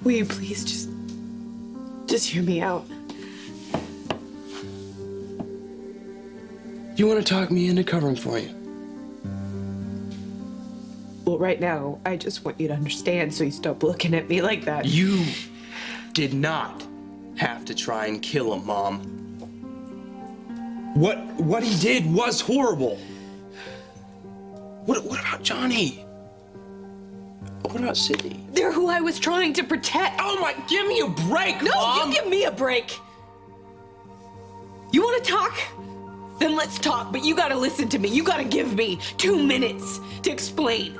Will you please just hear me out? You want to talk me into covering for you? Well, right now, I just want you to understand so you stop looking at me like that. You did not have to try and kill him, Mom. What he did was horrible. What about Johnny? What about Sydney? They're who I was trying to protect. Oh my, give me a break, No, Mom! you give me a break. You want to talk? Then let's talk, but you gotta listen to me. You gotta give me 2 minutes to explain.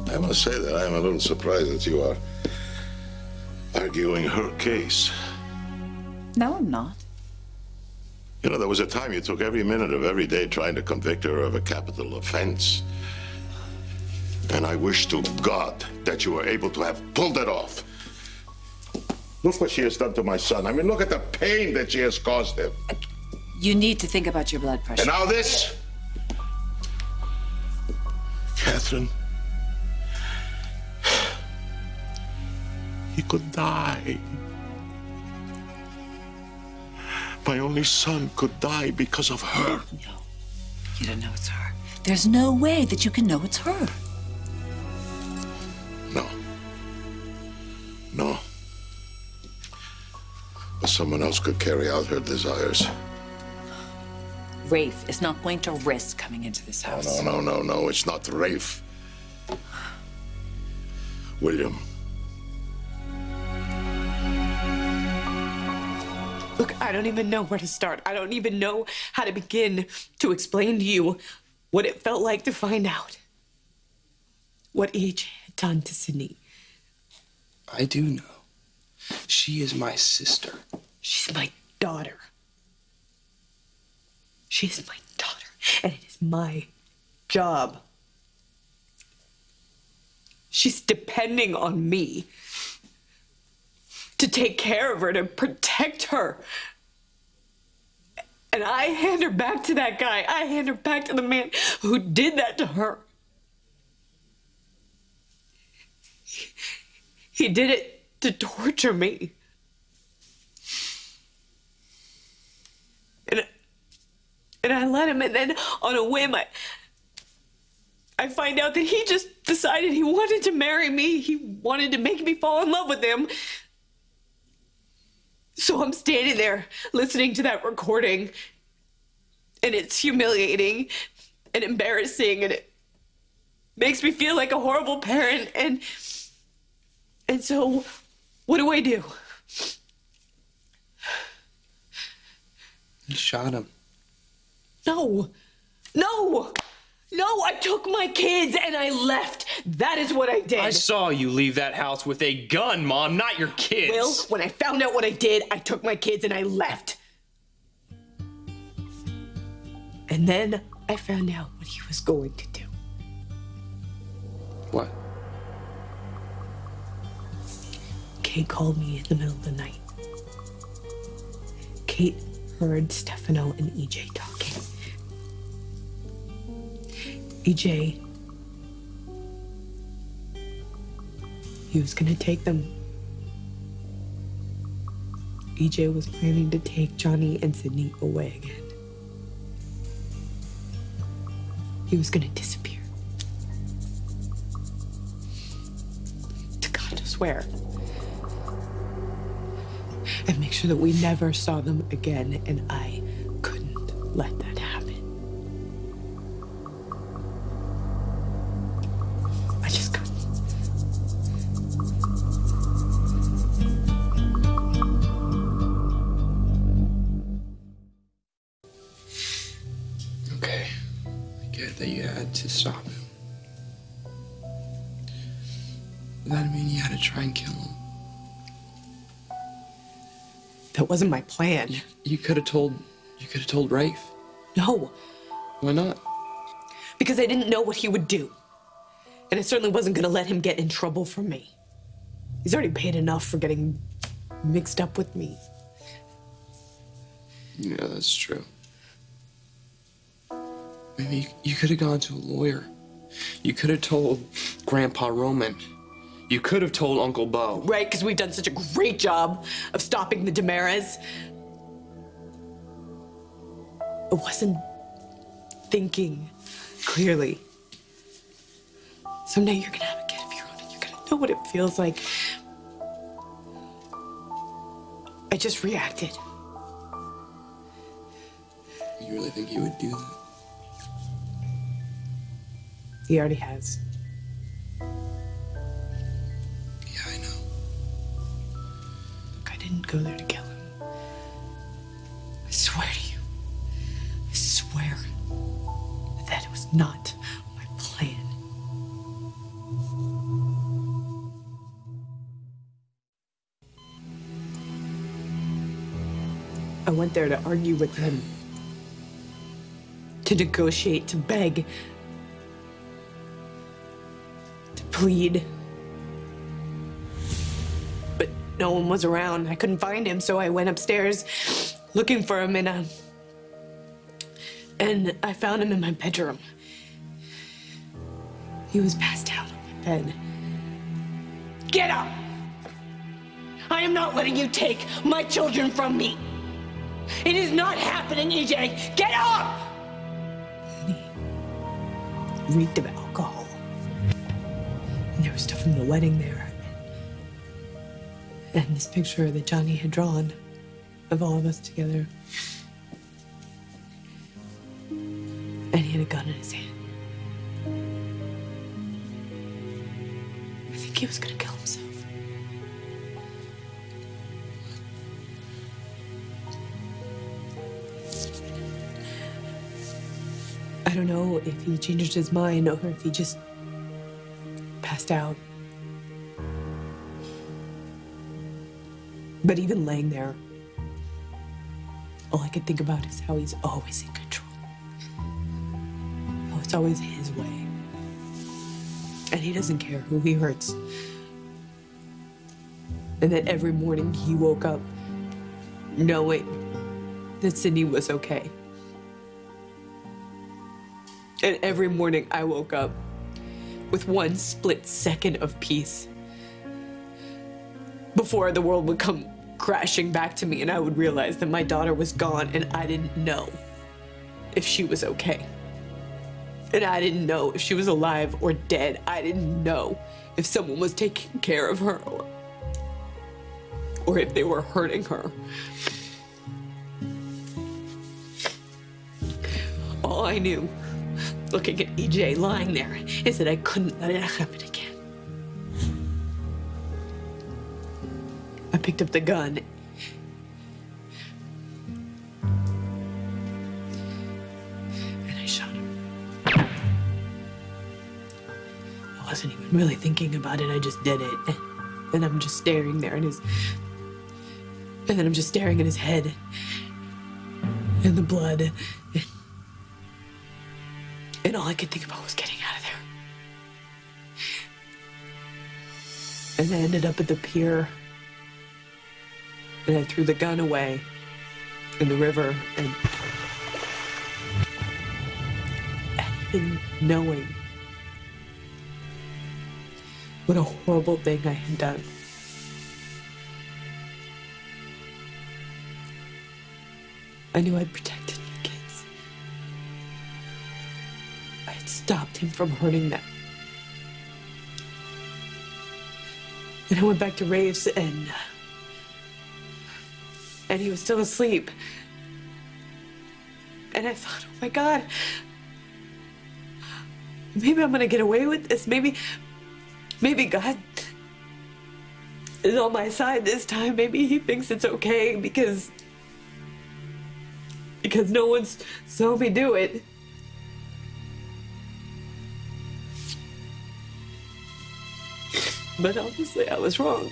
I must say that I am a little surprised that you are arguing her case. No, I'm not. You know, there was a time you took every minute of every day trying to convict her of a capital offense. And I wish to God that you were able to have pulled it off. Look what she has done to my son. I mean, look at the pain that she has caused him. You need to think about your blood pressure. And now this? Catherine, he could die. My only son could die because of her. No, you don't know it's her. There's no way that you can know it's her. No. But someone else could carry out her desires. Rafe is not going to risk coming into this house. No. It's not Rafe. William. Look, I don't even know where to start. I don't even know how to begin to explain to you what it felt like to find out what EJ had done to Sydney. I do know. She is my sister. She's my daughter. She is my daughter, and it is my job. She's depending on me to take care of her, to protect her. And I hand her back to that guy. I hand her back to the man who did that to her. He did it to torture me. And I let him, and then on a whim, I find out that he just decided he wanted to marry me. He wanted to make me fall in love with him. So I'm standing there listening to that recording, and it's humiliating and embarrassing, and it makes me feel like a horrible parent, and so what do? You shot him. No, I took my kids and I left. That is what I did. I saw you leave that house with a gun, Mom, not your kids. Will, when I found out what I did, I took my kids and I left. And then I found out what he was going to do. What? Kate called me in the middle of the night. Kate heard Stefano and EJ talking. EJ, he was gonna take them. EJ was planning to take Johnny and Sydney away again. He was gonna disappear. To God, I swear. And make sure that we never saw them again, and I couldn't let that happen. I just couldn't. Okay, I get that you had to stop him. But that didn't mean you had to try and kill him. That wasn't my plan. You could have told Rafe. No, Why not? because I didn't know what he would do. And I certainly wasn't gonna let him get in trouble for me. He's already paid enough for getting mixed up with me. Yeah, that's true. Maybe you could have gone to a lawyer. You could have told Grandpa Roman. You could have told Uncle Bo. Right, because we've done such a great job of stopping the Damaras. I wasn't thinking clearly. Someday you're gonna have a kid of your own and you're gonna know what it feels like. I just reacted. You really think he would do that? He already has. Yeah, I know. Look, I didn't go there to kill him. I swear to you. I swear that it was not my plan. I went there to argue with him, to negotiate, to beg, to plead. But no one was around. I couldn't find him, so I went upstairs looking for him, and I found him in my bedroom. He was passed out on my bed. Get up! I am not letting you take my children from me. It is not happening, EJ. Get up! And he reeked of alcohol. And there was stuff from the wedding there. And this picture that Johnny had drawn of all of us together. And he had a gun in his hand. I think he was gonna kill himself. I don't know if he changed his mind or if he just passed out. But even laying there, all I could think about is how he's always in control. How it's always his way. And he doesn't care who he hurts. And that every morning he woke up knowing that Sydney was okay. And every morning I woke up with one split second of peace before the world would come crashing back to me and I would realize that my daughter was gone and I didn't know if she was okay. And I didn't know if she was alive or dead. I didn't know if someone was taking care of her or if they were hurting her. All I knew, looking at EJ lying there, is that I couldn't let it happen again. I picked up the gun. And I shot him. I wasn't even really thinking about it, I just did it. And I'm just staring there in his... And then I'm just staring at his head. And the blood. And all I could think about was getting out of there. And I ended up at the pier. And I threw the gun away in the river. And even knowing what a horrible thing I had done, I knew I'd protected my kids. I had stopped him from hurting them. And I went back to Rafe's and he was still asleep. And I thought, oh my God, maybe I'm gonna get away with this. Maybe God is on my side this time. Maybe he thinks it's okay because no one's saw me do it. But obviously I was wrong.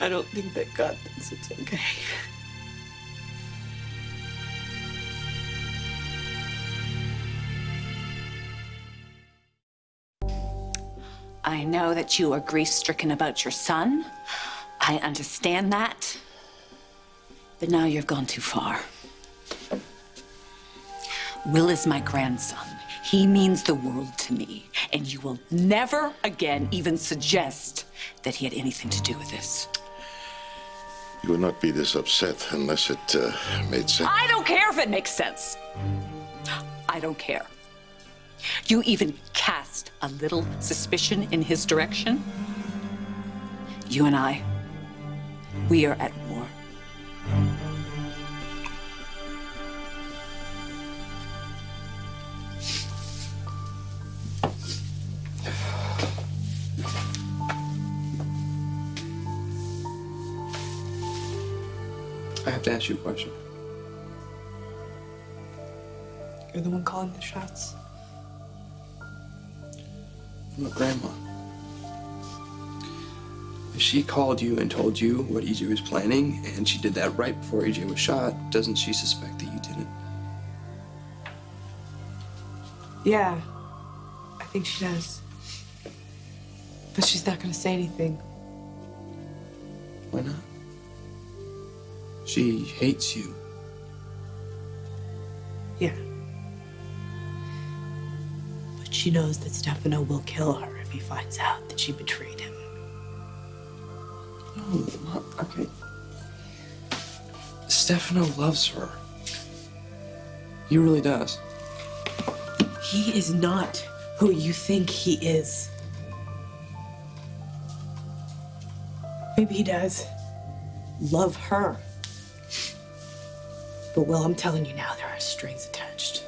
I don't think that God thinks it's okay. I know that you are grief-stricken about your son. I understand that. But now you've gone too far. Will is my grandson. He means the world to me, and you will never again even suggest that he had anything to do with this. You would not be this upset unless it made sense. I don't care if it makes sense. I don't care. You even cast a little suspicion in his direction. You and I, we are at war. I have to ask you a question. You're the one calling the shots. I'm a grandma. If she called you and told you what EJ was planning, and she did that right before EJ was shot, doesn't she suspect that you didn't? Yeah, I think she does. But she's not gonna say anything. Why not? She hates you. Yeah. But she knows that Stefano will kill her if he finds out that she betrayed him. No, Mom, okay. Stefano loves her. He really does. He is not who you think he is. Maybe he does love her. But, Will, I'm telling you now, there are strings attached.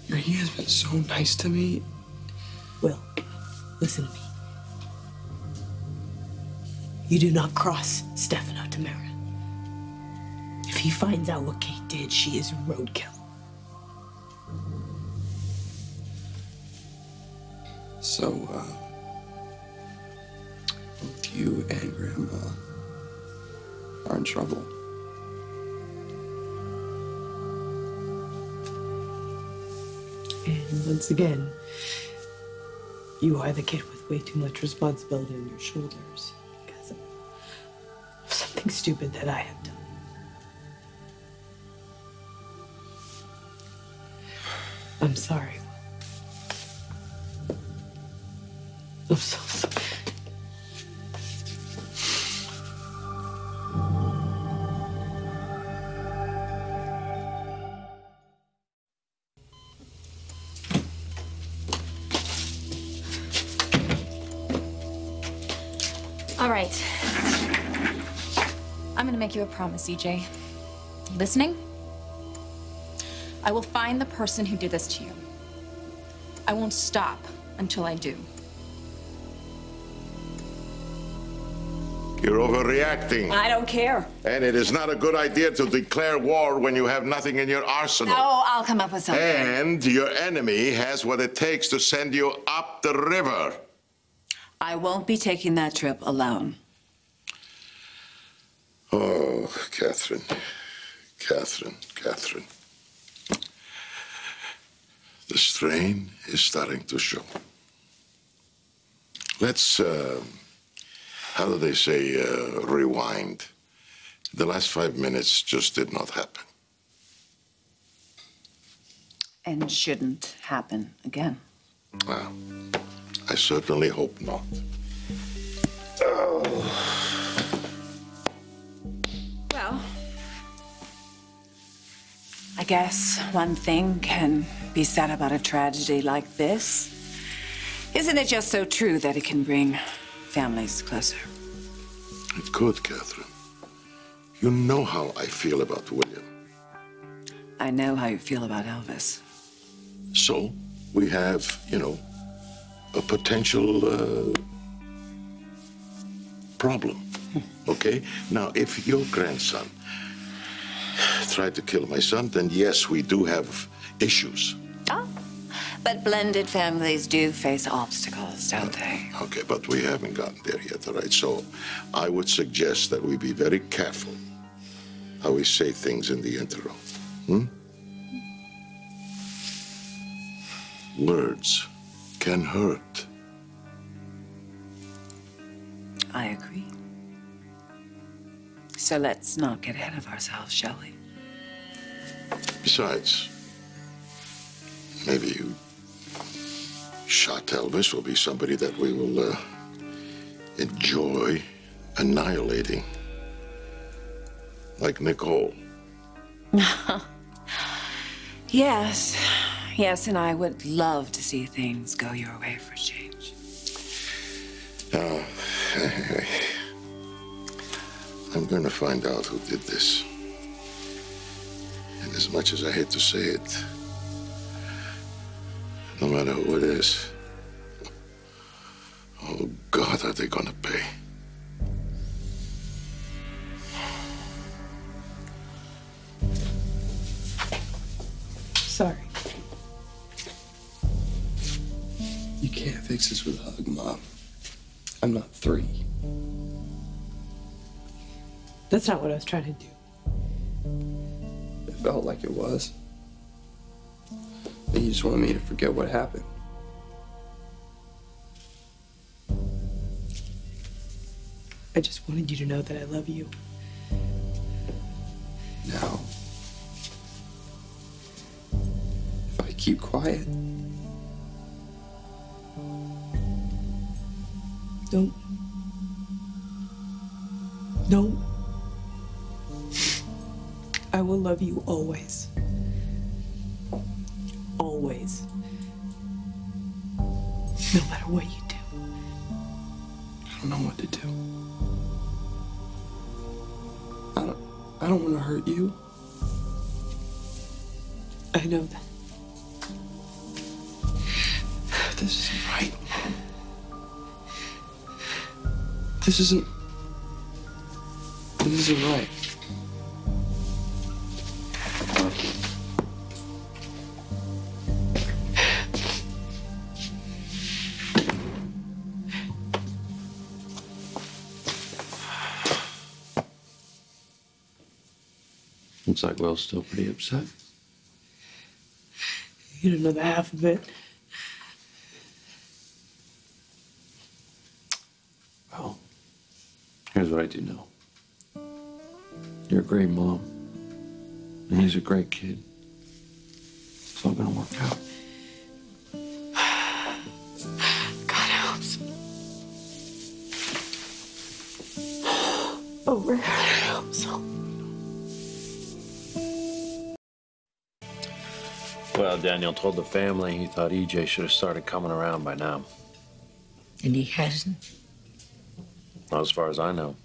He has been so nice to me. Will, listen to me. You do not cross Stefano Tamara. If he finds out what Kate did, she is roadkill. So, both you and Grandma are in trouble. And once again, you are the kid with way too much responsibility on your shoulders because of something stupid that I have done. I'm sorry. I'm so sorry. All right. I'm gonna make you a promise, EJ. You listening? I will find the person who did this to you. I won't stop until I do. You're overreacting. I don't care. And it is not a good idea to declare war when you have nothing in your arsenal. Oh, I'll come up with something. And your enemy has what it takes to send you up the river. I won't be taking that trip alone. Oh, Catherine. Catherine. The strain is starting to show. Let's, how do they say, rewind. The last 5 minutes just did not happen. And shouldn't happen again. Well, I certainly hope not. Well, I guess one thing can be said about a tragedy like this. Isn't it just so true that it can bring families closer? It could, Catherine. You know how I feel about William. I know how you feel about Elvis. So, we have, a potential problem, okay? Now, if your grandson tried to kill my son, then yes, we do have issues. Oh, but blended families do face obstacles, don't they? Okay, but we haven't gotten there yet, all right? So I would suggest that we be very careful how we say things in the intro. Words can hurt. I agree. So let's not get ahead of ourselves, shall we? Besides, maybe you shot Elvis will be somebody that we will enjoy annihilating. Like Nicole. Yes. Yes, and I would love to see things go your way for a change. Anyway, I'm going to find out who did this. And as much as I hate to say it, no matter who it is, oh God, are they going to pay? Sorry. You can't fix this with a hug, Mom. I'm not 3. That's not what I was trying to do. It felt like it was. But you just wanted me to forget what happened. I just wanted you to know that I love you. Now, if I keep quiet, Don't. I will love you always. Always. No matter what you do. I don't know what to do. I don't want to hurt you. I know that. This isn't right, Mom. This isn't right. Looks like Will's still pretty upset. You don't know the half of it. Well, here's what I do know. You're a great mom. And he's a great kid. It's all gonna work out. God helps. Oh, God helps. Well, Daniel told the family he thought EJ should have started coming around by now. And he hasn't? Not as far as I know.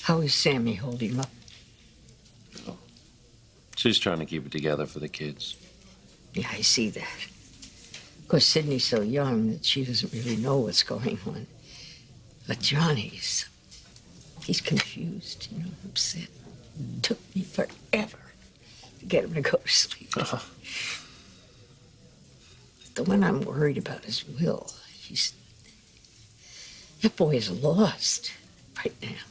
How is Sammy holding up? She's trying to keep it together for the kids. Yeah, I see that. Of course, Sydney's so young that she doesn't really know what's going on. But Johnny's, he's confused, upset. It took me forever to get him to go to sleep. The one I'm worried about is Will. That boy is lost right now.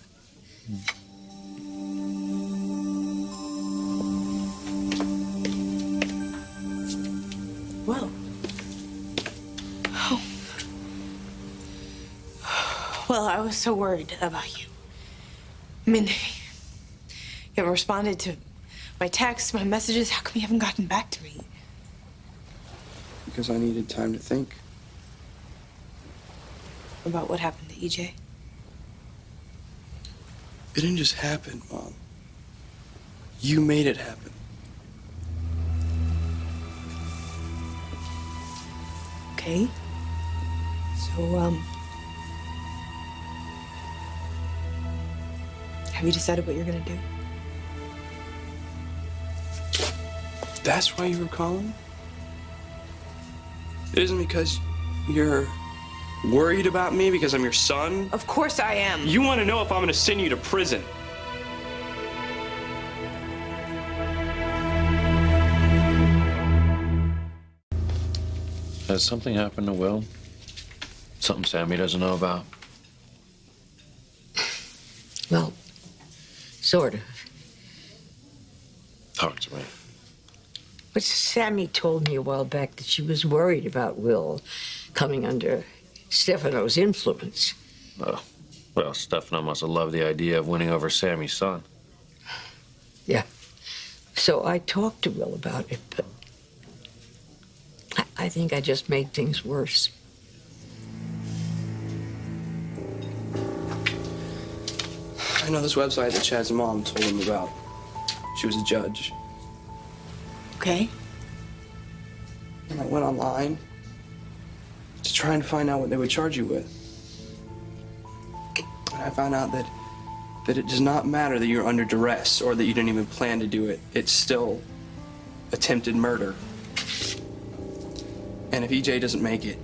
Well. Oh. Well, I was so worried about you. I mean, you haven't responded to my texts, my messages. How come you haven't gotten back to me? Because I needed time to think. About what happened to EJ? It didn't just happen, Mom. You made it happen. Okay. So, have you decided what you're gonna do? That's why you were calling? It isn't because you're worried about me because I'm your son? Of course I am. You want to know if I'm going to send you to prison. Has something happened to Will? Something Sammy doesn't know about? Well, sort of. Talk to me. But Sammy told me a while back that she was worried about Will coming under Stefano's influence. Oh, well, Stefano must have loved the idea of winning over Sammy's son. So I talked to Will about it, but I think I just made things worse. I know this website that Chad's mom told him about. She was a judge. Okay. And I went online to try and find out what they would charge you with. And I found out that it does not matter that you're under duress or that you didn't even plan to do it. It's still attempted murder. And if EJ doesn't make it,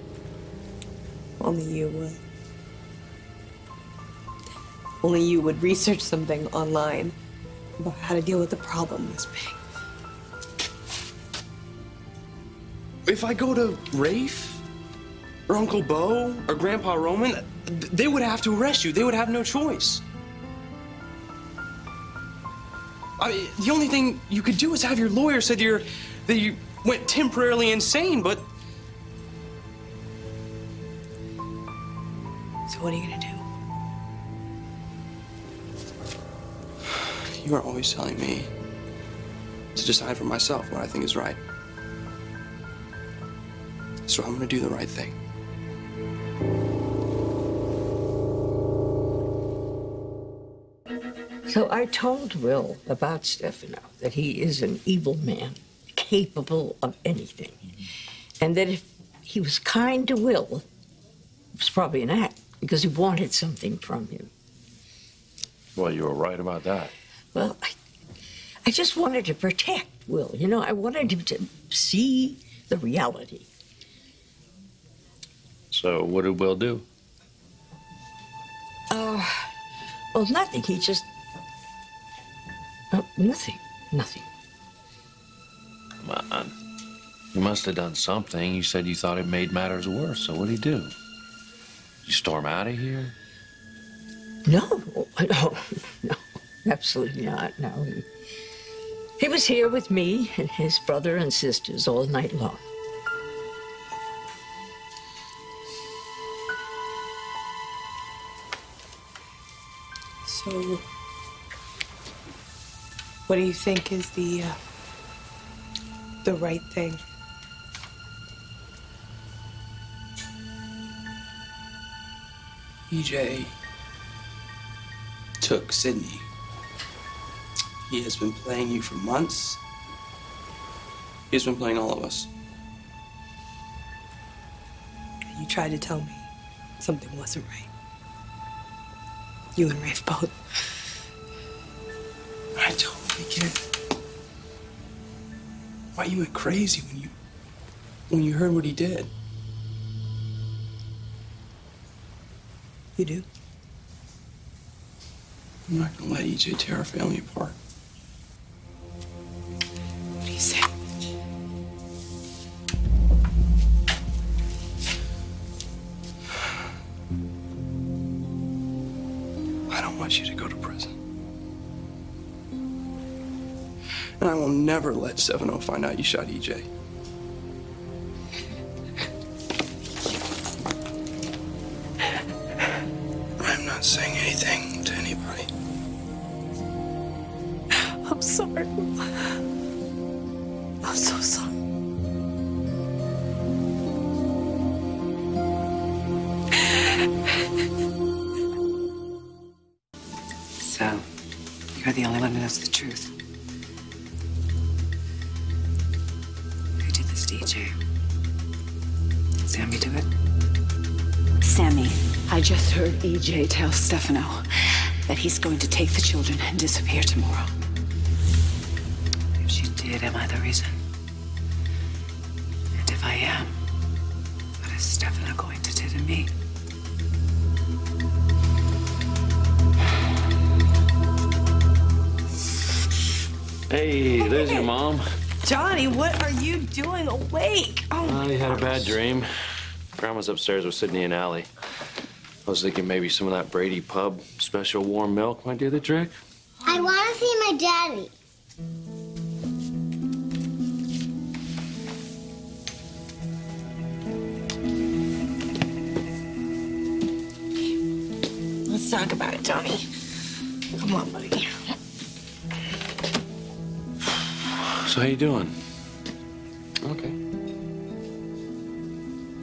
Only you will. Only you would research something online about how to deal with the problem this big. if I go to Rafe or Uncle Bo or Grandpa Roman, they would have to arrest you. They would have no choice. The only thing you could do is have your lawyer said that you went temporarily insane, but... So what are you gonna do? You are always telling me to decide for myself what I think is right. So I'm gonna do the right thing. So I told Will about Stefano, that he is an evil man, capable of anything. And that if he was kind to Will, it was probably an act, because he wanted something from him. Well, you were right about that. Well, I just wanted to protect Will. You know, I wanted him to see the reality. So what did Will do? Well, nothing. He just... nothing. Nothing. Come on. You must have done something. You said you thought it made matters worse. So what'd he do? You storm out of here? No, no, absolutely not. No, he was here with me and his brother and sisters all night long. So, what do you think is the right thing? EJ took Sydney. He has been playing you for months. He's been playing all of us. You tried to tell me something wasn't right. You and Rafe both. I totally get it. Why you went crazy when you heard what he did. You do? I'm not gonna let EJ tear our family apart. What do you say? I don't want you to go to prison. And I will never let 7-0 find out you shot EJ. I'm not saying anything to anybody. I'm sorry. I'm so sorry. So, you're the only one who knows the truth. Who did this to EJ? Did Sammy do it? Sammy, I just heard EJ tell Stefano that he's going to take the children and disappear tomorrow. If she did, am I the reason? And if I am, what is Stefano going to do to me? Hey, there's your mom. Johnny, what are you doing awake? Oh, You had a bad dream. Grandma's upstairs with Sydney and Allie. I was thinking maybe some of that Brady Pub special warm milk might do the trick. I want to see my daddy. let's talk about it, Johnny. Come on, buddy. So how you doing? Okay.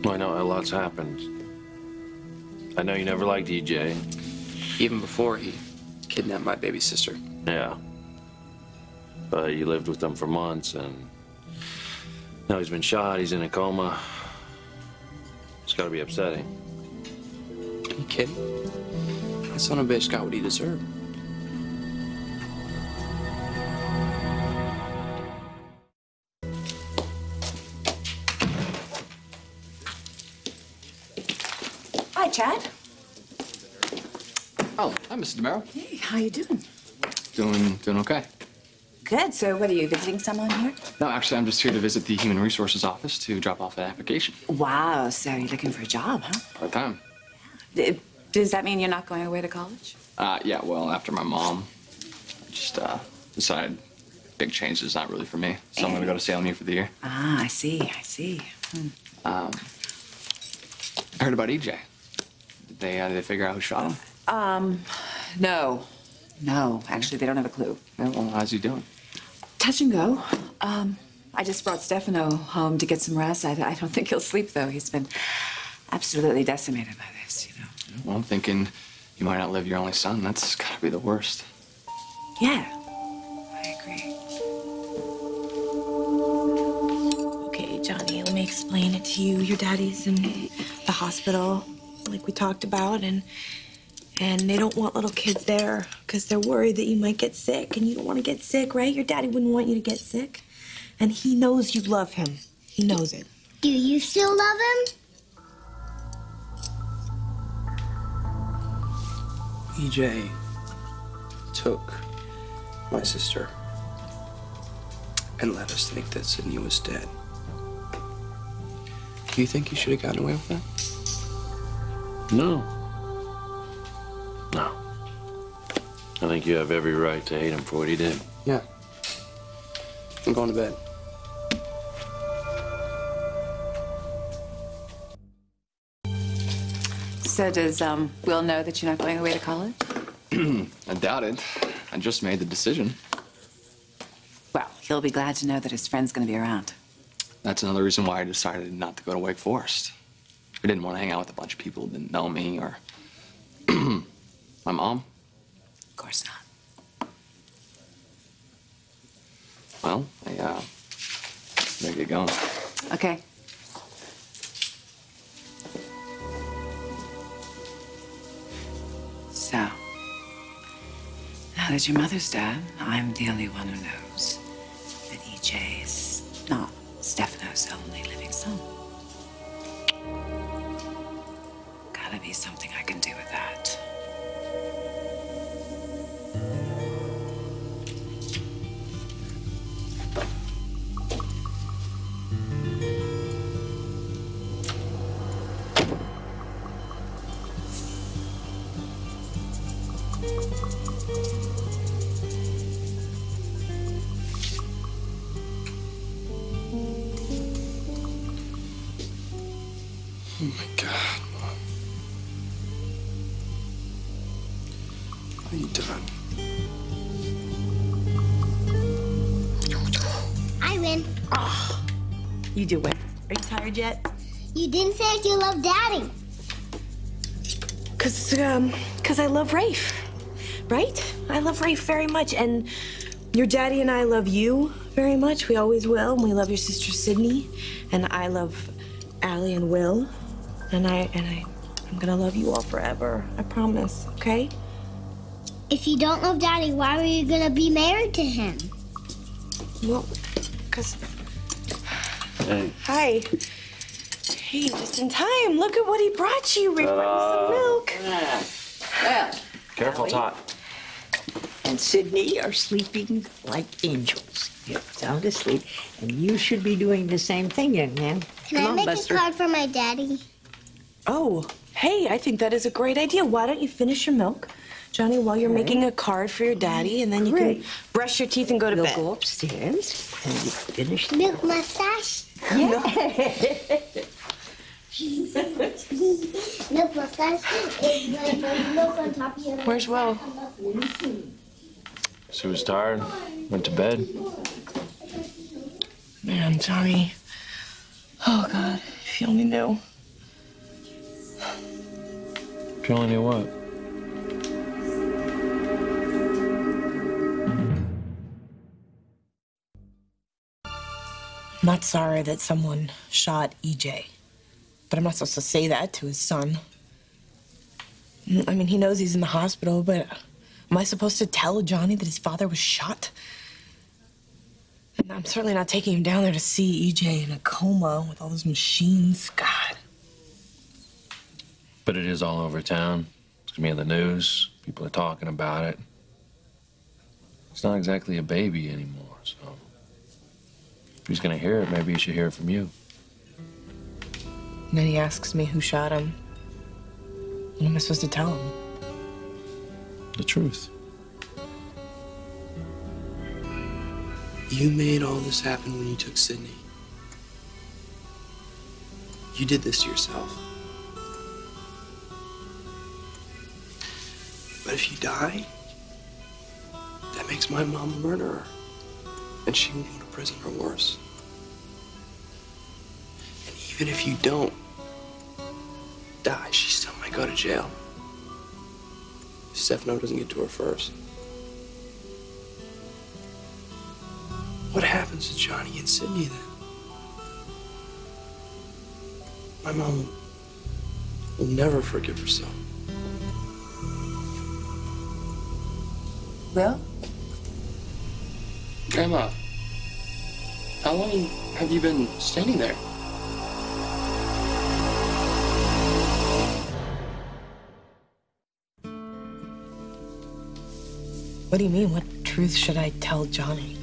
Well, I know a lot's happened. I know you never liked EJ. Even before he kidnapped my baby sister. Yeah. But you lived with him for months, and now he's been shot, he's in a coma. It's gotta be upsetting. Are you kidding? That son of a bitch got what he deserved. Hi, Chad. Oh, hi, Mrs. DeMero. Hey, how you doing? Doing okay. Good. So, what are you visiting someone here? No, actually, I'm just here to visit the Human Resources office to drop off an application. Wow. So you're looking for a job, huh? Part-time. Does that mean you're not going away to college? Yeah, well, after my mom, I just decided big change is not really for me. So I'm gonna go to Salem U for the year. Ah, I see. I see. I heard about EJ. Did they figure out who shot him? No. No, actually, they don't have a clue. Yeah, well, how's he doing? Touch and go. I just brought Stefano home to get some rest. I don't think he'll sleep, though. He's been absolutely decimated by this, you know. Well, I'm thinking you might outlive your only son. That's gotta be the worst. Yeah, I agree. Okay, Johnny, let me explain it to you. Your daddy's in the hospital, like we talked about, and they don't want little kids there because they're worried that you might get sick, and you don't want to get sick, right? Your daddy wouldn't want you to get sick, and he knows you love him. He knows it. Do you still love him? EJ took my sister and let us think that Sydney was dead. Do you think he should have gotten away with that? No. No. I think you have every right to hate him for what he did. Yeah. I'm going to bed. So does Will know that you're not going away to college? I doubt it. I just made the decision. Well, he'll be glad to know that his friend's going to be around. That's another reason why I decided not to go to Wake Forest. I didn't want to hang out with a bunch of people who didn't know me or my mom. Of course not. Well, I better get going. Okay. So, now that your mother's dead, I'm the only one who knows that EJ is not Stefano's only living son. Gotta be something I can do with that. Oh my God, Mom. What have you done? I win. Oh, you do win. Are you tired yet? You didn't say if you love Daddy. Cause I love Rafe, right? I love Rafe very much, and your daddy and I love you very much. We always will, and we love your sister Sydney, and I love Allie and Will, and I'm gonna love you all forever. I promise. Okay? If you don't love Daddy, why were you gonna be married to him? Well, cause. Hey. Hi. Hey, just in time. Look at what he brought you. Rafe brought you some milk. Well, Careful, Allie Tot. and Sydney are sleeping like angels. You're sound asleep, and you should be doing the same thing, young man. Can Come I on, make Buster. a card for my daddy? Oh, hey, I think that is a great idea. Why don't you finish your milk, Johnny, while you're making a card for your daddy, and then you Great. can brush your teeth and go to We'll bed. go upstairs and you finish the Milk mustache? Milk mustache is like there's milk on top of your Where's Will? She was tired, went to bed. Man, Johnny. Oh, God. If you only knew. If you only knew what? I'm not sorry that someone shot EJ. But I'm not supposed to say that to his son. I mean, he knows he's in the hospital, but am I supposed to tell Johnny that his father was shot? And I'm certainly not taking him down there to see EJ in a coma with all those machines. God. But it is all over town. It's gonna be in the news. People are talking about it. It's not exactly a baby anymore, so if he's gonna hear it, maybe he should hear it from you. And then he asks me who shot him. What am I supposed to tell him? The truth. You made all this happen when you took Sydney. You did this to yourself. But if you die, that makes my mom a murderer. And she will go to prison or worse. And even if you don't die, she still might go to jail. If Stefano doesn't get to her first. What happens to Johnny and Sydney then? My mom will never forgive herself. Will? Grandma, how long have you been standing there? What do you mean? What truth should I tell Johnny?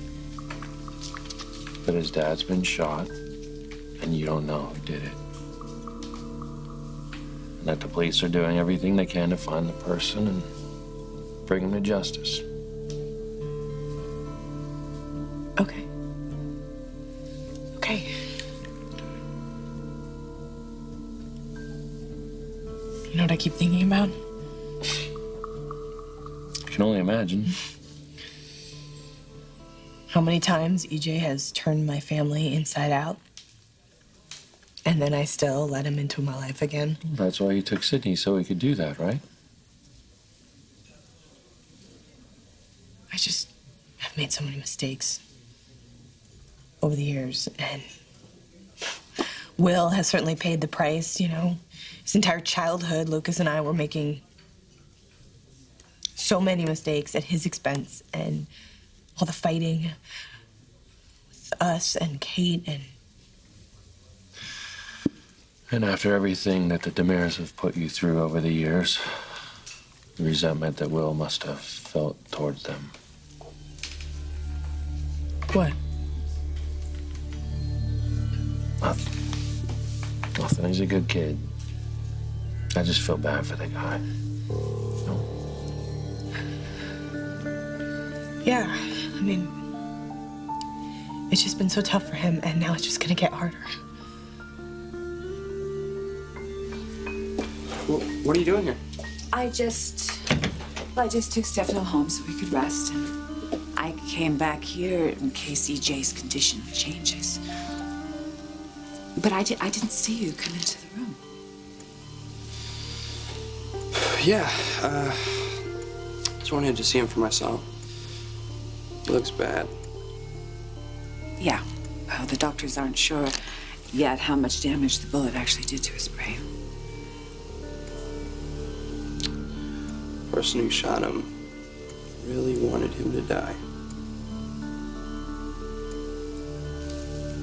That his dad's been shot, and you don't know who did it. And that the police are doing everything they can to find the person and bring him to justice. Okay. Okay. You know what I keep thinking about? I can only imagine. How many times EJ has turned my family inside out, and then I still let him into my life again. That's why he took Sydney, so he could do that, right? I just have made so many mistakes over the years, and Will has certainly paid the price, you know. His entire childhood, Lucas and I were making so many mistakes at his expense, and all the fighting with us and Kate and... And after everything that the Demirs have put you through over the years, the resentment that Will must have felt towards them. What? Nothing. Nothing. He's a good kid. I just feel bad for the guy. No? Yeah, I mean, it's just been so tough for him, and now it's just gonna get harder. What are you doing here? I just took Stefano home so we could rest, and I came back here in case EJ's condition changes. But I didn't see you come into the room. Yeah, just wanted to see him for myself. He looks bad. Yeah, well, the doctors aren't sure yet how much damage the bullet actually did to his brain. The person who shot him really wanted him to die.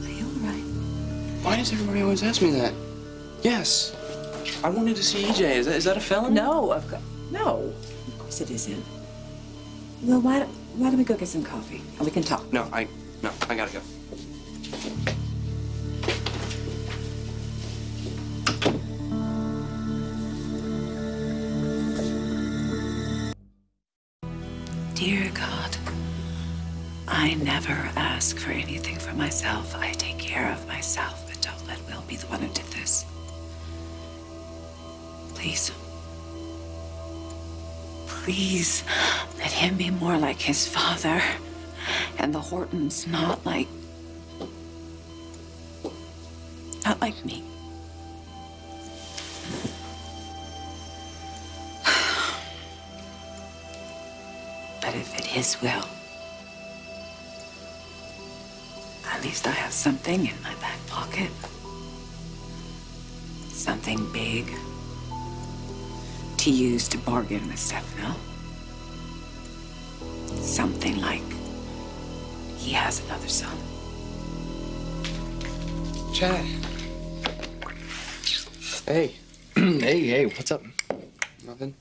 Are you all right? Why does everybody always ask me that? Yes, I wanted to see EJ. Is that a felony? No, no. Of course it isn't. Well, why don't we go get some coffee and we can talk? No, I gotta go. Dear God, I never ask for anything for myself. I take care of myself, but don't let Will be the one who did this. Please. Please, let him be more like his father. And the Hortons, not like Not like me. But if it is Will, at least I have something in my back pocket. Something big to use to bargain with Stefano. Something like he has another son. Chad. Hey. Hey, what's up? Nothing.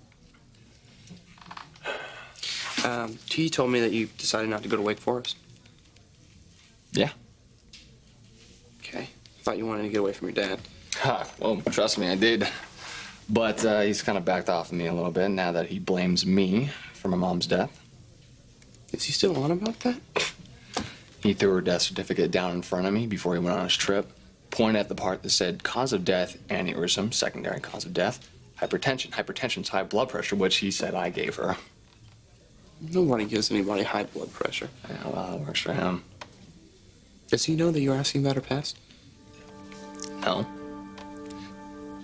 T told me that you decided not to go to Wake Forest. Yeah. Okay. I thought you wanted to get away from your dad. Well, trust me, I did. But he's kind of backed off of me a little bit now that he blames me for my mom's death. Is he still on about that? He threw her death certificate down in front of me before he went on his trip, pointed at the part that said cause of death, aneurysm, secondary cause of death, hypertension. Hypertension's high blood pressure, which he said I gave her. Nobody gives anybody high blood pressure. Yeah, well, it works for him. Does he know that you're asking about her past? No.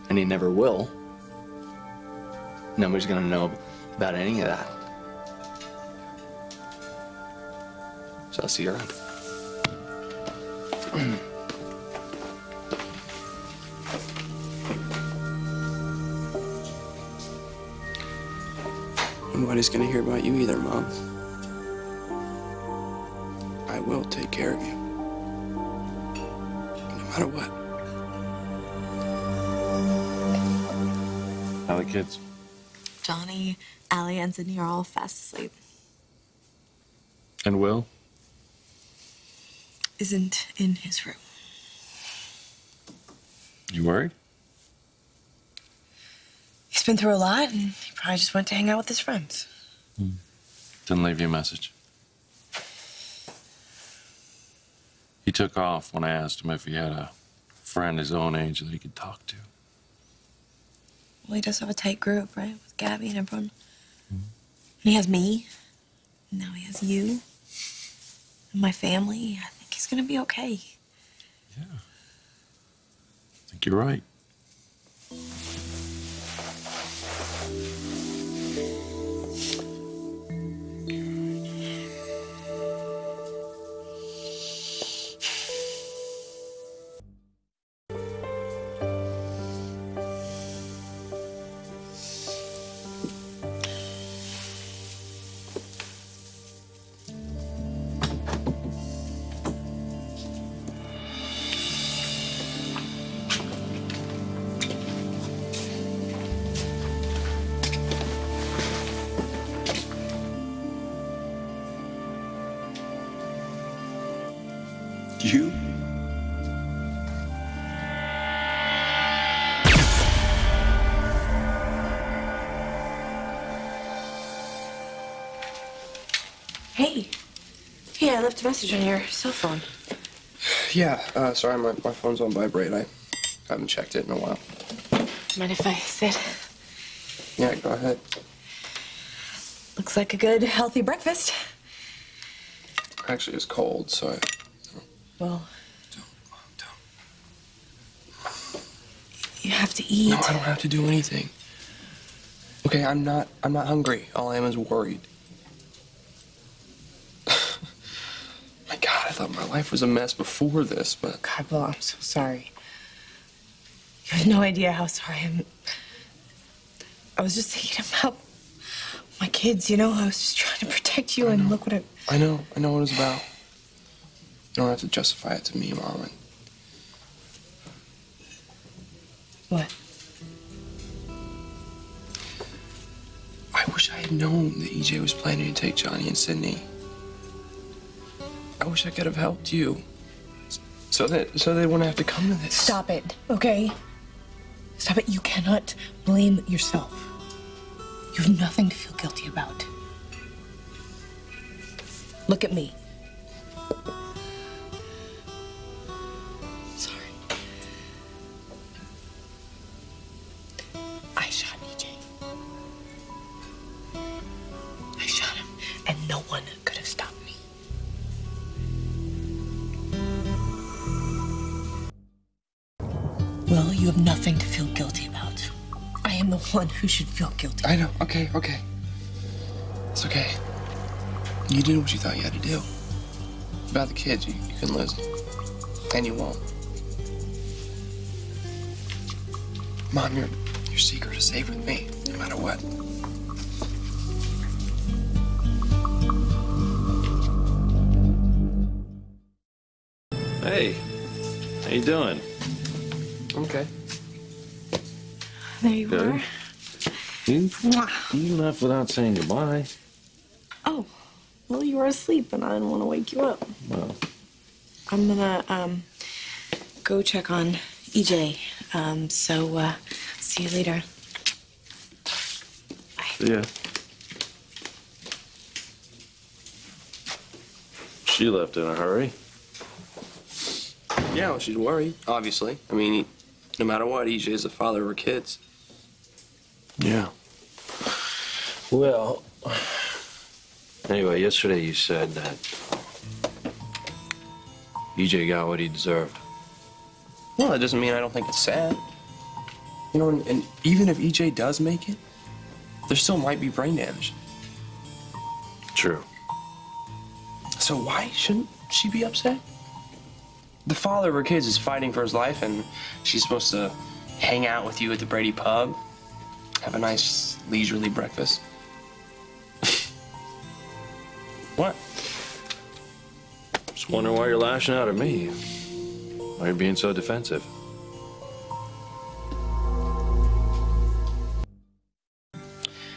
And he never will. Nobody's gonna know about any of that. So I'll see you around. Nobody's gonna hear about you either, Mom. I will take care of you. No matter what. How are the kids? Johnny, Allie, and Sydney are all fast asleep. And Will? Isn't in his room. You worried? He's been through a lot, and he probably just went to hang out with his friends. Didn't leave you a message. He took off when I asked him if he had a friend his own age that he could talk to. Well, he does have a tight group, right? With Gabby and everyone. And he has me. And now he has you. And my family. I think he's gonna be okay. Yeah. I think you're right. You? Hey. Hey, I left a message on your cell phone. Yeah, sorry, my phone's on vibrate. I haven't checked it in a while. Mind if I sit? Yeah, go ahead. Looks like a good, healthy breakfast. Actually, it's cold, so Well, don't. you have to eat. No, I don't have to do anything. Okay, I'm not hungry. All I am is worried. My God, I thought my life was a mess before this, but... God, Will, I'm so sorry. You have no idea how sorry I'm. I was just thinking about my kids, you know? I was just trying to protect you, and look what I know what it's about. You don't have to justify it to me, Mom. What? I wish I had known that EJ was planning to take Johnny and Sydney. I wish I could have helped you. So they wouldn't have to come to this. Stop it, okay? Stop it. You cannot blame yourself. You have nothing to feel guilty about. Look at me. Sorry. I shot EJ. I shot him, and no one could have stopped me. Will, you have nothing to feel guilty about. I am the one who should feel guilty. I know. Okay. It's okay. You did what you thought you had to do. About the kids, you couldn't lose. And you won't. Mom, your secret is safe with me, no matter what. Hey, how you doing? I'm okay. There you Good. are. You left without saying goodbye. Oh, well, you were asleep and I didn't want to wake you up. Well, I'm gonna go check on EJ. So see you later. see ya. She left in a hurry. Yeah, well, she's worried, obviously. I mean, no matter what, EJ is the father of her kids. Yeah. Well, anyway, yesterday you said that EJ got what he deserved. Well, that doesn't mean I don't think it's sad. You know, and even if EJ does make it, there still might be brain damage. True. So why shouldn't she be upset? The father of her kids is fighting for his life, and she's supposed to hang out with you at the Brady pub, have a nice leisurely breakfast. What? Just wondering why you're lashing out at me. Why you're being so defensive.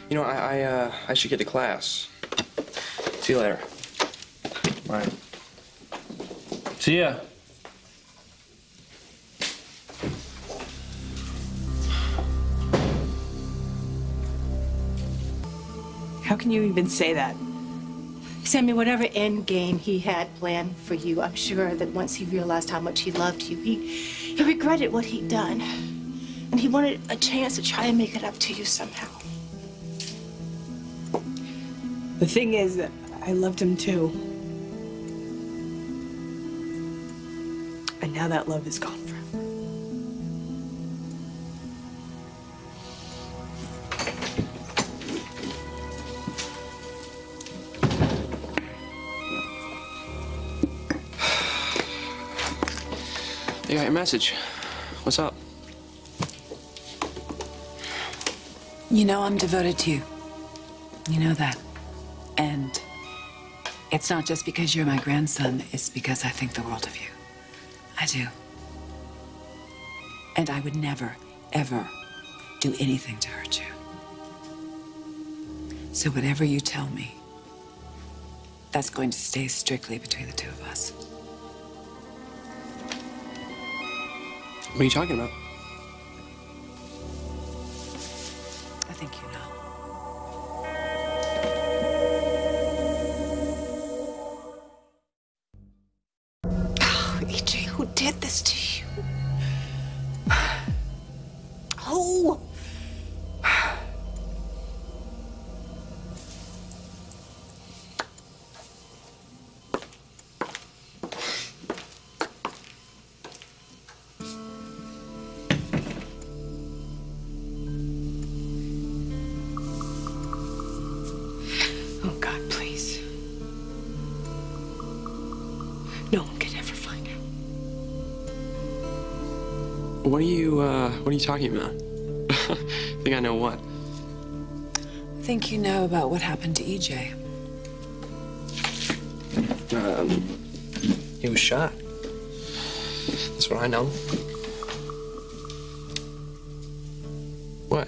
You know, I should get to class. See you later. Bye. See ya. How can you even say that? Sammy, whatever end game he had planned for you, I'm sure that once he realized how much he loved you, he regretted what he'd done. And he wanted a chance to try and make it up to you somehow. The thing is that I loved him too. And now that love is gone forever. I got your message. What's up? You know I'm devoted to you. You know that. And it's not just because you're my grandson, it's because I think the world of you. I do. And I would never, ever do anything to hurt you. So whatever you tell me, that's going to stay strictly between the two of us. What are you talking about? I think you know. Oh, EJ, who did this to you? Oh! Oh, God, please. No one can ever find out. What are you talking about? I think I know what. I think you know about what happened to EJ. He was shot. That's what I know. What?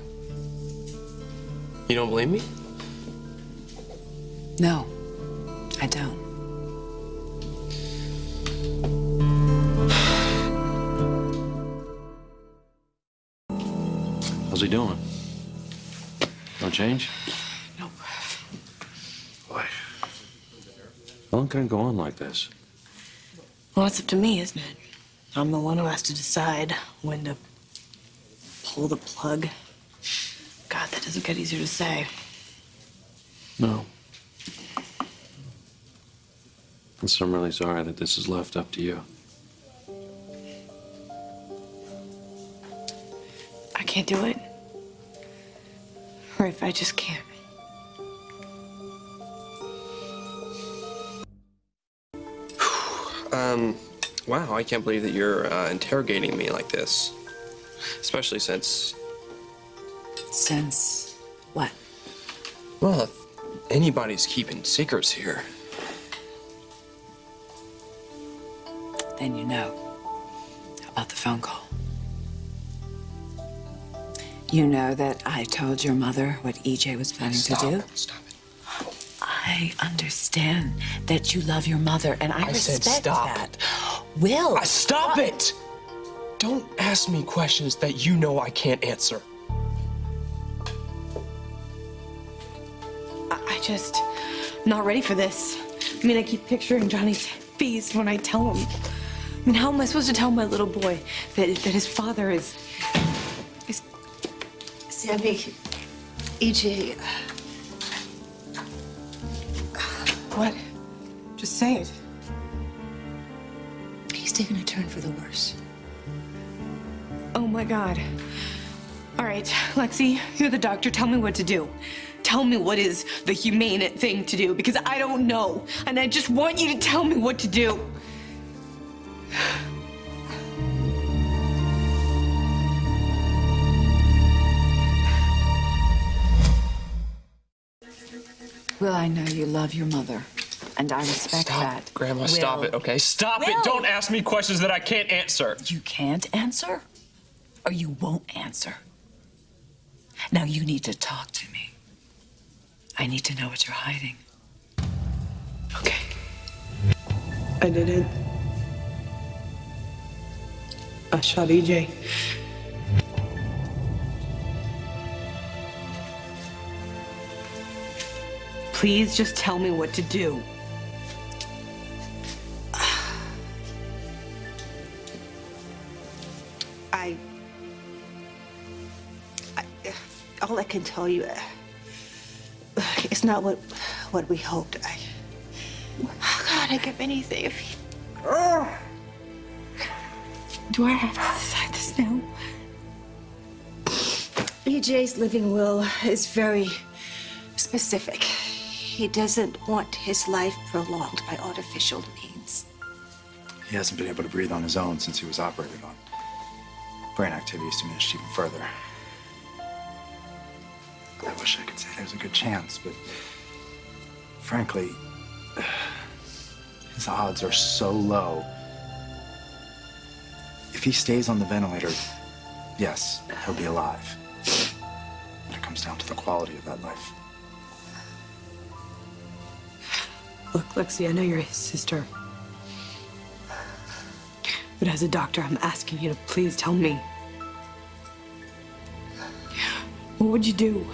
You don't believe me? No, I don't. How's he doing? No change? Nope. Boy. How long can it go on like this? Well, it's up to me, isn't it? I'm the one who has to decide when to pull the plug. God, that doesn't get easier to say. No. And so I'm really sorry that this is left up to you. can't do it. Or if I just can't. Wow, I can't believe that you're interrogating me like this. Especially since... Since what? Well, if anybody's keeping secrets here. Then you know about the phone call. You know that I told your mother what EJ was planning to do? Stop it. I understand that you love your mother, and I said respect stop. that. Will. Stop it! Don't ask me questions that you know I can't answer. I'm not ready for this. I mean, I keep picturing Johnny's face when I tell him. I mean, how am I supposed to tell my little boy that his father is... Sammy, EJ... What? Just say it. He's taken a turn for the worse. Oh my God. All right, Lexi, you're the doctor. Tell me what to do. Tell me what is the humane thing to do, because I don't know. And I just want you to tell me what to do. Will, I know you love your mother, and I respect that. Grandma, Will. stop it, okay? Stop it! Will. Don't ask me questions that I can't answer. You can't answer, or you won't answer. Now you need to talk to me. I need to know what you're hiding. Okay. I did it. I shot EJ. Please just tell me what to do. All I can tell you, it's not what we hoped. God, I give anything if he... Do I have to decide this now? EJ's living will is very specific. He doesn't want his life prolonged by artificial means. He hasn't been able to breathe on his own since he was operated on. Brain activity is diminished even further. I wish I could say there's a good chance, but frankly, his odds are so low. If he stays on the ventilator, yes, he'll be alive. But it comes down to the quality of that life. Look, Lexi, I know you're his sister. But as a doctor, I'm asking you to please tell me. What would you do?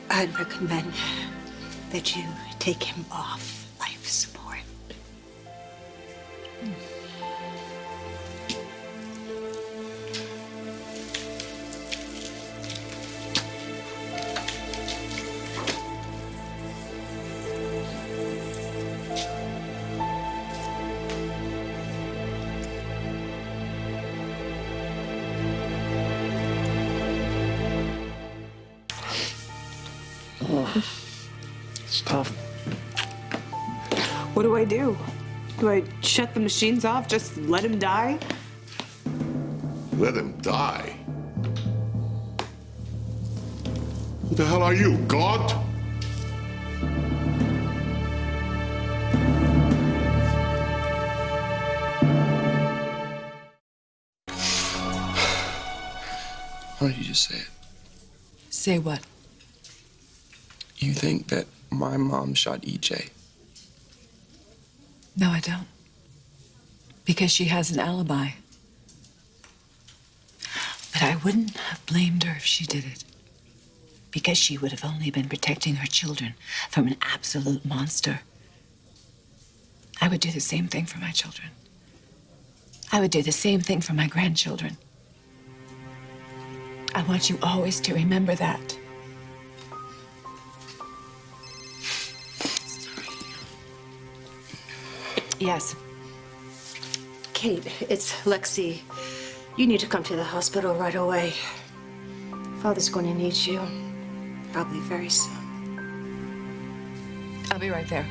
I'd recommend that you take him off life support. It's tough. What do I do? Do I shut the machines off? Just let him die? Let him die? Who the hell are you, God? Why don't you just say it? Say what? You think that my mom shot EJ? No, I don't. Because she has an alibi. But I wouldn't have blamed her if she did it. Because she would have only been protecting her children from an absolute monster. I would do the same thing for my children. I would do the same thing for my grandchildren. I want you always to remember that. Yes. Kate, it's Lexi. You need to come to the hospital right away. Father's going to need you, probably very soon. I'll be right there.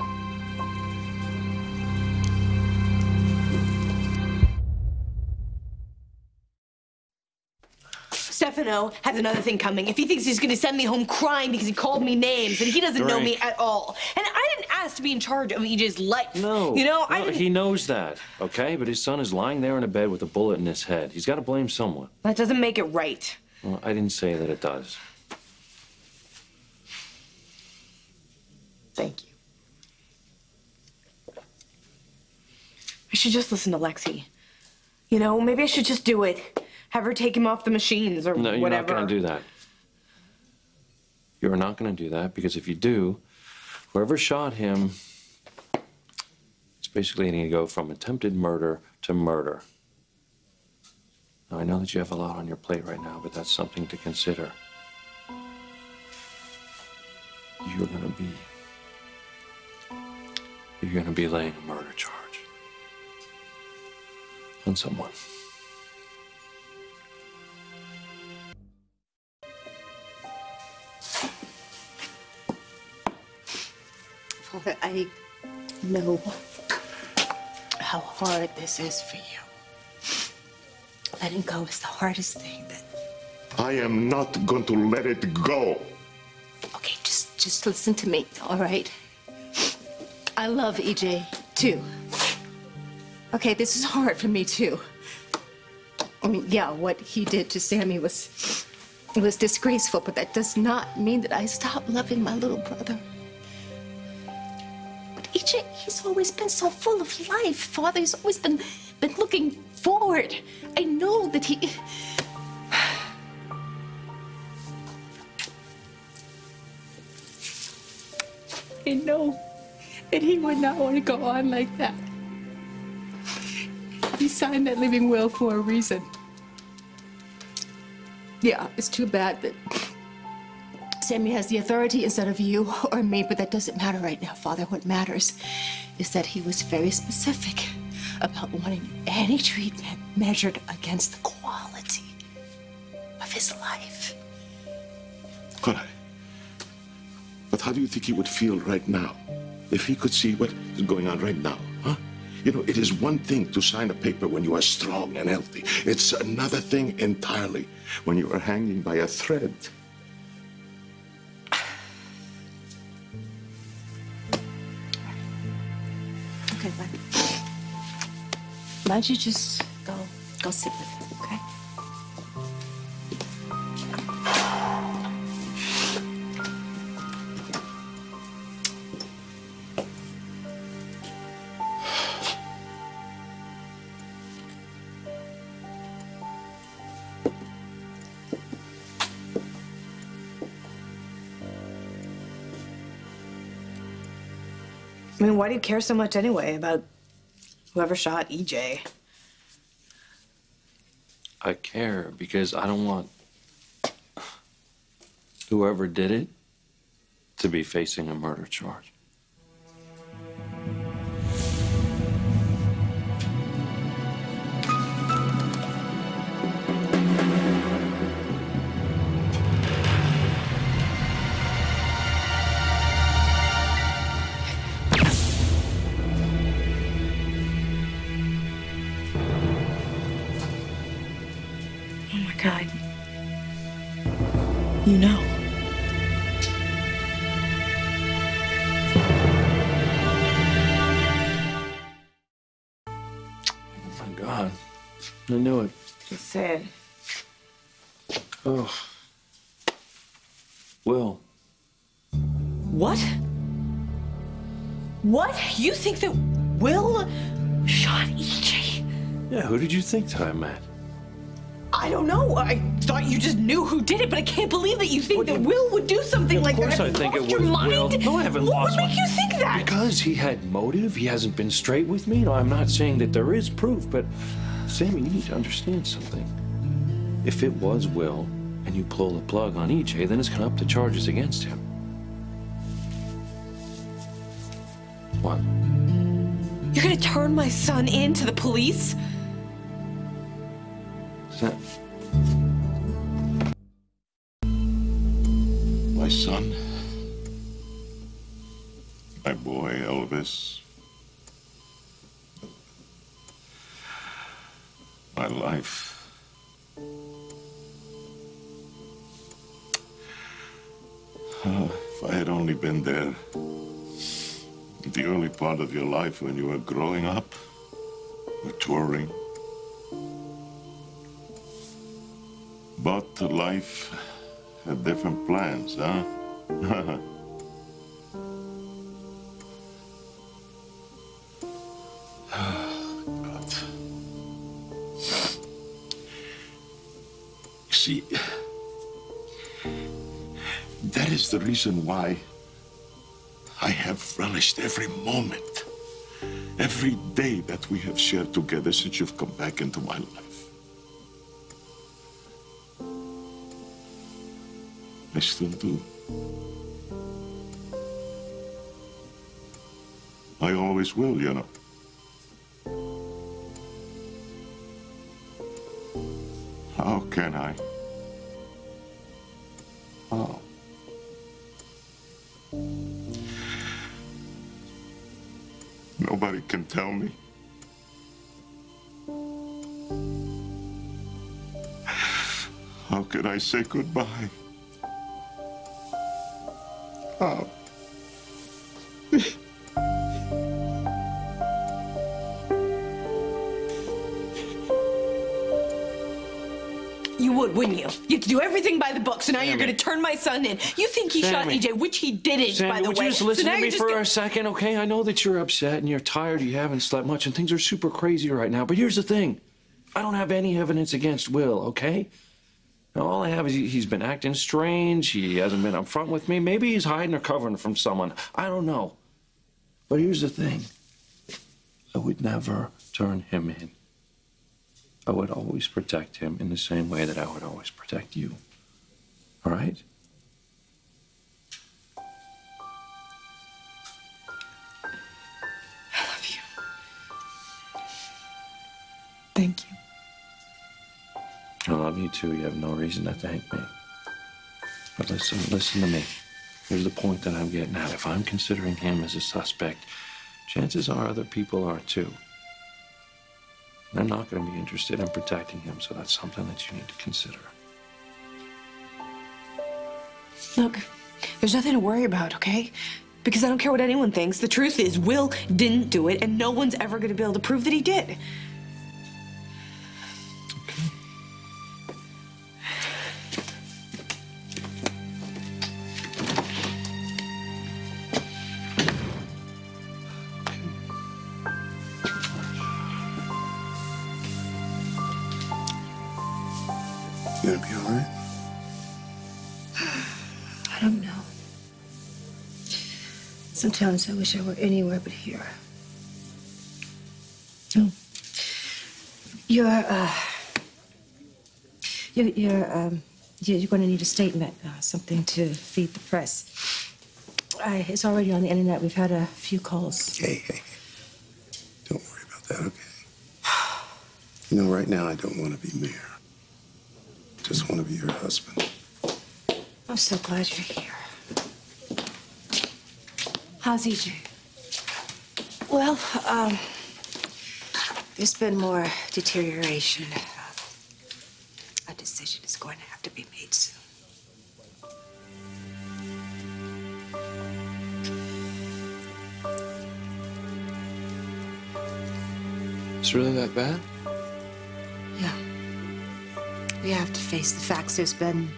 Stefano has another thing coming. If he thinks he's gonna send me home crying because he called me names, and he doesn't know me at all. And I didn't ask to be in charge of EJ's life. No. You know, no, he knows that, okay? But his son is lying there in a bed with a bullet in his head. He's got to blame someone. That doesn't make it right. Well, I didn't say that it does. Thank you. I should just listen to Lexi. You know, maybe I should just do it. Have her take him off the machines or No, you're whatever. not going to do that. You're not going to do that because if you do, whoever shot him is basically going to go from attempted murder to murder. Now, I know that you have a lot on your plate right now, but that's something to consider. You're going to be laying a murder charge on someone. Father, I know how hard this is for you. Letting go is the hardest thing that... I am not going to let it go. Okay, just listen to me, all right? I love EJ, too. Okay, this is hard for me, too. I mean, yeah, what he did to Sammy was disgraceful, but that does not mean that I stop loving my little brother. EJ, he's always been so full of life, Father. He's always been looking forward. I know that he... I know that he would not want to go on like that. He signed that living will for a reason. Yeah, it's too bad that Sammy has the authority instead of you or me, but that doesn't matter right now, Father. What matters is that he was very specific about wanting any treatment measured against the quality of his life. All right. But how do you think he would feel right now if he could see what is going on right now, huh? You know, it is one thing to sign a paper when you are strong and healthy. It's another thing entirely when you are hanging by a thread. Okay, why don't you just go sit with him, okay? I mean, why do you care so much anyway about whoever shot EJ? I care because I don't want whoever did it to be facing a murder charge. Oh my God. You know. Oh my God. I knew it. Just say it. Oh. Will. What? What? You think that Will shot EJ? Yeah, who did you think that I met? I don't know. I thought you just knew who did it, but I can't believe that you think that Will would do something like that. Of course I Have you think it lost your was mind? Will. No, I haven't What lost would make you think that? Because he had motive. He hasn't been straight with me. No, I'm not saying that there is proof, but Sammy, you need to understand something. If it was Will and you pull the plug on EJ, then it's going to up the charges against him. What? You're gonna turn my son in to the police? Sam. My son, my boy Elvis, my life. If I had only been there in the early part of your life when you were growing up, maturing. But life had different plans, huh? God. You see, that is the reason why I have relished every moment, every day that we have shared together since you've come back into my life. I still do. I always will, you know. How can I? How? Nobody can tell me. How could I say goodbye? How? You would, wouldn't you? You'd do everything by the book, so now you're Sammy. going to turn my son in. You think he shot Sammy. EJ, which he didn't, Sammy, by the would way. you just listen so now to me you're just for a second, okay? I know that you're upset and you're tired, you haven't slept much, and things are super crazy right now. But here's the thing. I don't have any evidence against Will, okay? Now, all I have is he's been acting strange. He hasn't been upfront with me. Maybe he's hiding or covering from someone. I don't know. But here's the thing. I would never turn him in. I would always protect him in the same way that I would always protect you. All right? I love you. Thank you. I love you too. You have no reason to thank me. But listen to me. Here's the point that I'm getting at. If I'm considering him as a suspect, chances are other people are too. They're not going to be interested in protecting him, so that's something that you need to consider. Look, there's nothing to worry about, okay? Because I don't care what anyone thinks. The truth is, Will didn't do it, and no one's ever going to be able to prove that he did. You gonna be all right? I don't know. Sometimes I wish I were anywhere but here. Oh. You're going to need a statement, something to feed the press. It's already on the internet. We've had a few calls. Hey. Don't worry about that, okay? You know, right now I don't want to be mayor. I just want to be your husband. I'm so glad you're here. How's EJ? Well, there's been more deterioration. A decision is going to have to be made soon. It's really that bad? Yeah. We have to face the facts. There's been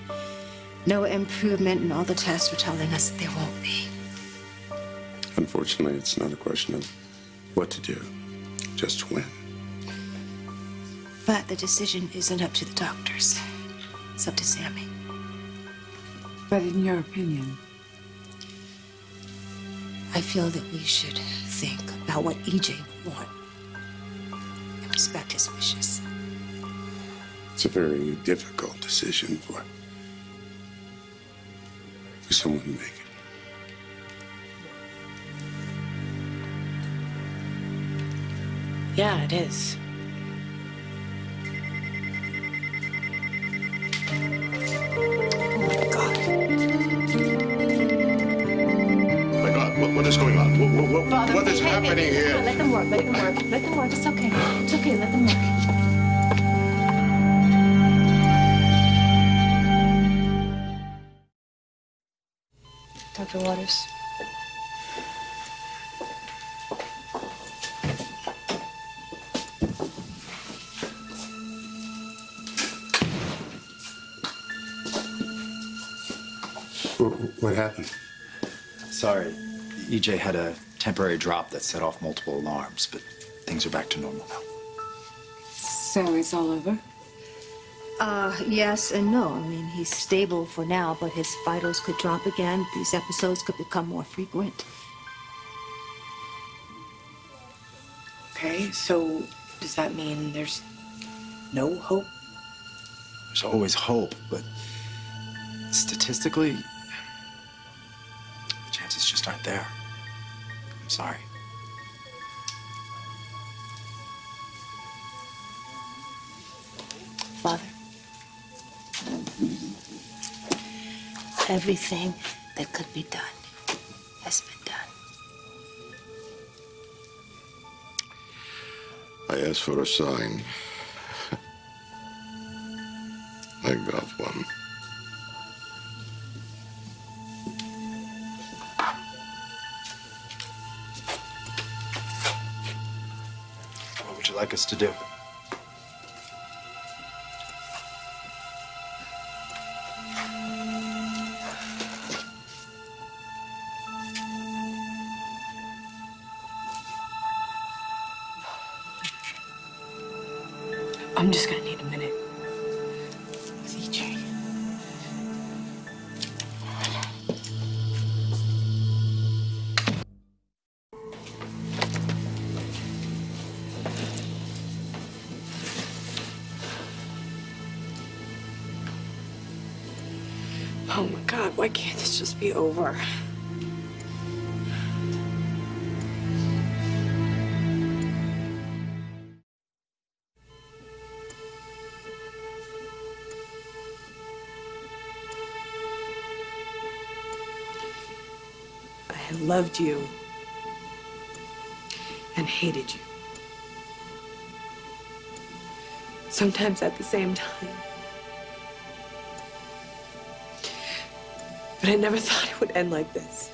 no improvement, and all the tests are telling us there won't be. Unfortunately, it's not a question of what to do, just when. But the decision isn't up to the doctors. It's up to Sammy. But in your opinion? I feel that we should think about what EJ would want and respect his wishes. It's a very difficult decision for someone to make it. Yeah, it is. happening here? Let them work. Let them work. Let them work. It's okay. It's okay. Let them work. Dr. Waters. What happened? Sorry. EJ had a temporary drop that set off multiple alarms, but things are back to normal now. So it's all over? Yes and no. I mean, he's stable for now, but his vitals could drop again. These episodes could become more frequent. Okay, so does that mean there's no hope? There's always hope, but statistically, the chances just aren't there. I'm sorry. Father, everything that could be done has been done. I asked for a sign. I got one. What would you like us to do? I'm just gonna need a minute. CJ. Oh my God, why can't this just be over? I have loved you and hated you. Sometimes at the same time. But I never thought it would end like this.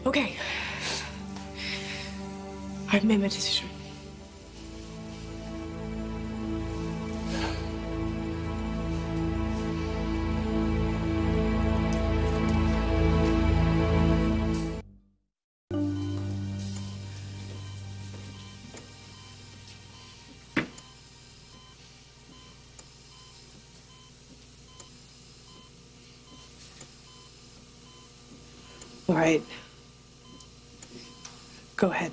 Okay. I've made my decision. All right. Go ahead.